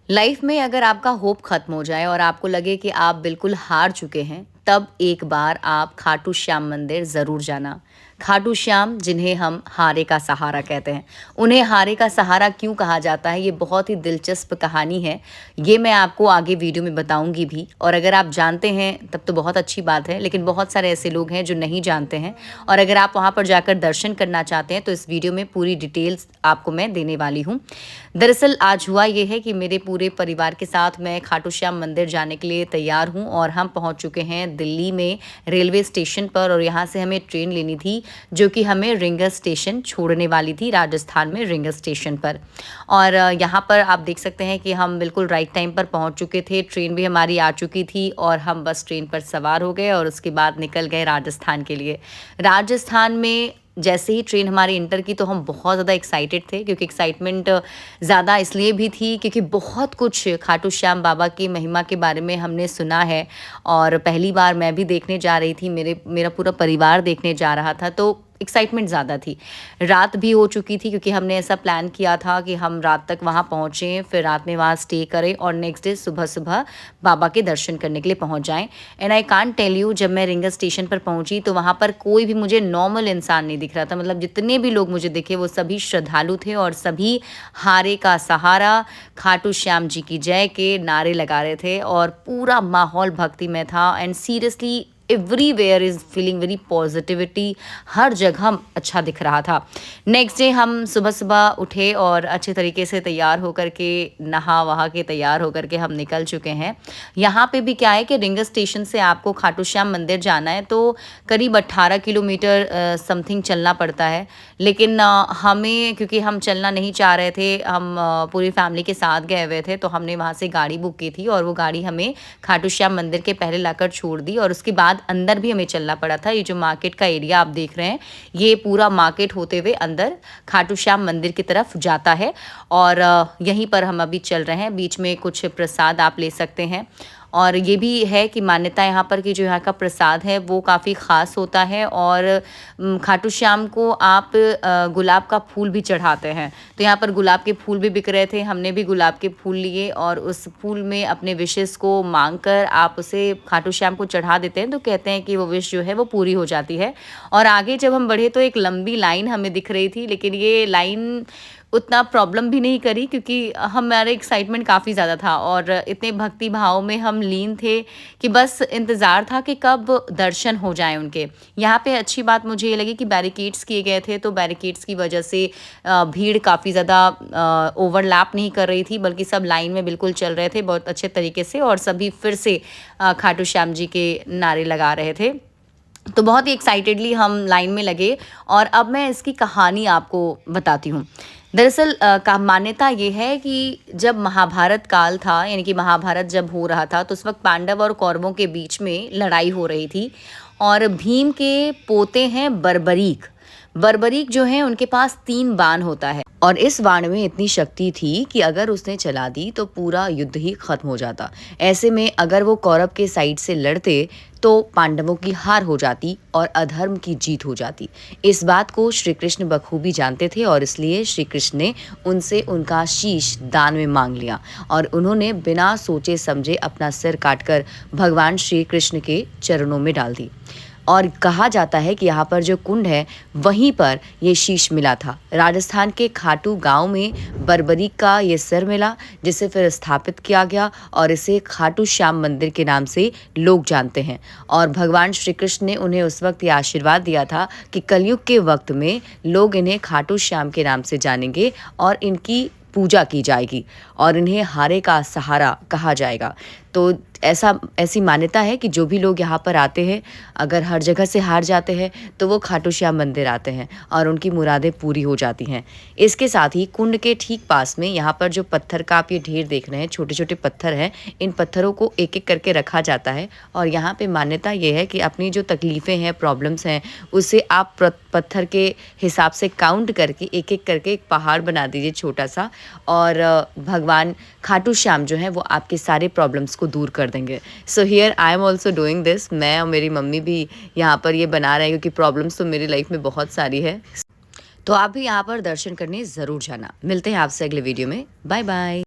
Life में अगर आपका होप खत्म हो जाए और आपको लगे कि आप बिल्कुल हार चुके हैं, तब एक बार आप खाटू श्याम मंदिर ज़रूर जाना। खाटू श्याम जिन्हें हम हारे का सहारा कहते हैं, उन्हें हारे का सहारा क्यों कहा जाता है, ये बहुत ही दिलचस्प कहानी है। ये मैं आपको आगे वीडियो में बताऊंगी भी, और अगर आप जानते हैं तब तो बहुत अच्छी बात है, लेकिन बहुत सारे ऐसे लोग हैं जो नहीं जानते हैं। और अगर आप वहाँ पर जाकर दर्शन करना चाहते हैं तो इस वीडियो में पूरी डिटेल्स आपको मैं देने वाली हूँ। दरअसल आज हुआ ये है कि मेरे पूरे परिवार के साथ मैं खाटू श्याम मंदिर जाने के लिए तैयार हूँ और हम पहुँच चुके हैं दिल्ली में रेलवे स्टेशन पर, और यहाँ से हमें ट्रेन लेनी थी जो कि हमें रिंगर स्टेशन छोड़ने वाली थी, राजस्थान में रिंगर स्टेशन पर। और यहाँ पर आप देख सकते हैं कि हम बिल्कुल राइट टाइम पर पहुँच चुके थे, ट्रेन भी हमारी आ चुकी थी और हम बस ट्रेन पर सवार हो गए और उसके बाद निकल गए राजस्थान के लिए। राजस्थान में जैसे ही ट्रेन हमारी इंटर की तो हम बहुत ज़्यादा एक्साइटेड थे, क्योंकि एक्साइटमेंट ज़्यादा इसलिए भी थी क्योंकि बहुत कुछ खाटू श्याम बाबा की महिमा के बारे में हमने सुना है। और पहली बार मैं भी देखने जा रही थी, मेरा पूरा परिवार देखने जा रहा था, तो एक्साइटमेंट ज़्यादा थी। रात भी हो चुकी थी क्योंकि हमने ऐसा प्लान किया था कि हम रात तक वहाँ पहुँचें, फिर रात में वहाँ स्टे करें और नेक्स्ट डे सुबह सुबह बाबा के दर्शन करने के लिए पहुँच जाएं। And I can't tell you, जब मैं रिंगर स्टेशन पर पहुँची तो वहाँ पर कोई भी मुझे नॉर्मल इंसान नहीं दिख रहा था। मतलब जितने भी लोग मुझे दिखे वो सभी श्रद्धालु थे और सभी हारे का सहारा, खाटू श्याम जी की जय के नारे लगा रहे थे और पूरा माहौल भक्तिमय था। And seriously everywhere is feeling very positivity, हर जगह अच्छा दिख रहा था। नेक्स्ट डे हम सुबह सुबह उठे और अच्छे तरीके से तैयार होकर के, नहा वहा के तैयार होकर के हम निकल चुके हैं। यहाँ पे भी क्या है कि रिंगर स्टेशन से आपको खाटू श्याम मंदिर जाना है तो करीब 18 किलोमीटर समथिंग चलना पड़ता है। लेकिन हमें, क्योंकि हम चलना नहीं चाह रहे थे, हम पूरी फैमिली के साथ गए हुए थे, तो हमने वहाँ से गाड़ी बुक की थी और वो गाड़ी हमें खाटू श्याम मंदिर के पहले लाकर छोड़ दी। और उसके बाद अंदर भी हमें चलना पड़ा था। ये जो मार्केट का एरिया आप देख रहे हैं, ये पूरा मार्केट होते हुए अंदर खाटू श्याम मंदिर की तरफ जाता है। और यहीं पर हम अभी चल रहे हैं, बीच में कुछ प्रसाद आप ले सकते हैं। और ये भी है कि मान्यता यहाँ पर कि जो यहाँ का प्रसाद है वो काफ़ी ख़ास होता है। और खाटू श्याम को आप गुलाब का फूल भी चढ़ाते हैं, तो यहाँ पर गुलाब के फूल भी बिक रहे थे। हमने भी गुलाब के फूल लिए और उस फूल में अपने विशेस को मांग कर आप उसे खाटू श्याम को चढ़ा देते हैं, तो कहते हैं कि वो विश जो है वो पूरी हो जाती है। और आगे जब हम बढ़े तो एक लंबी लाइन हमें दिख रही थी, लेकिन ये लाइन उतना प्रॉब्लम भी नहीं करी क्योंकि हमारे एक्साइटमेंट काफ़ी ज़्यादा था और इतने भक्ति भाव में हम लीन थे कि बस इंतज़ार था कि कब दर्शन हो जाएं उनके। यहाँ पे अच्छी बात मुझे ये लगी कि बैरिकेड्स किए गए थे, तो बैरिकेड्स की वजह से भीड़ काफ़ी ज़्यादा ओवरलैप नहीं कर रही थी, बल्कि सब लाइन में बिल्कुल चल रहे थे बहुत अच्छे तरीके से, और सभी फिर से खाटू श्याम जी के नारे लगा रहे थे। तो बहुत ही एक्साइटेडली हम लाइन में लगे। और अब मैं इसकी कहानी आपको बताती हूँ। दरअसल का मान्यता ये है कि जब महाभारत काल था, यानी कि महाभारत जब हो रहा था, तो उस वक्त पांडव और कौरवों के बीच में लड़ाई हो रही थी। और भीम के पोते हैं बर्बरीक। बर्बरीक जो है उनके पास 3 बाण होता है, और इस बाण में इतनी शक्ति थी कि अगर उसने चला दी तो पूरा युद्ध ही खत्म हो जाता। ऐसे में अगर वो कौरव के साइड से लड़ते तो पांडवों की हार हो जाती और अधर्म की जीत हो जाती। इस बात को श्री कृष्ण बखूबी जानते थे और इसलिए श्री कृष्ण ने उनसे उनका शीश दान में मांग लिया और उन्होंने बिना सोचे समझे अपना सिर काटकर भगवान श्री कृष्ण के चरणों में डाल दी। और कहा जाता है कि यहाँ पर जो कुंड है वहीं पर ये शीश मिला था। राजस्थान के खाटू गांव में बर्बरीक का ये सिर मिला, जिसे फिर स्थापित किया गया और इसे खाटू श्याम मंदिर के नाम से लोग जानते हैं। और भगवान श्री कृष्ण ने उन्हें उस वक्त ये आशीर्वाद दिया था कि कलयुग के वक्त में लोग इन्हें खाटू श्याम के नाम से जानेंगे और इनकी पूजा की जाएगी और इन्हें हारे का सहारा कहा जाएगा। तो ऐसी मान्यता है कि जो भी लोग यहाँ पर आते हैं, अगर हर जगह से हार जाते हैं तो वो खाटू श्याम मंदिर आते हैं और उनकी मुरादें पूरी हो जाती हैं। इसके साथ ही कुंड के ठीक पास में यहाँ पर जो पत्थर का आप ये ढेर देख रहे हैं, छोटे छोटे पत्थर हैं, इन पत्थरों को एक एक करके रखा जाता है। और यहाँ पे मान्यता ये है कि अपनी जो तकलीफ़ें हैं, प्रॉब्लम्स हैं, उसे आप पत्थर के हिसाब से काउंट करके एक एक करके एक पहाड़ बना दीजिए छोटा सा, और भगवान खाटू श्याम जो है वो आपके सारे प्रॉब्लम्स को दूर कर देंगे। So here I am also doing this. मैं और मेरी मम्मी भी यहाँ पर ये बना रहे हैं क्योंकि प्रॉब्लम्स तो मेरी लाइफ में बहुत सारी है। तो आप भी यहाँ पर दर्शन करने ज़रूर जाना। मिलते हैं आपसे अगले वीडियो में। Bye bye.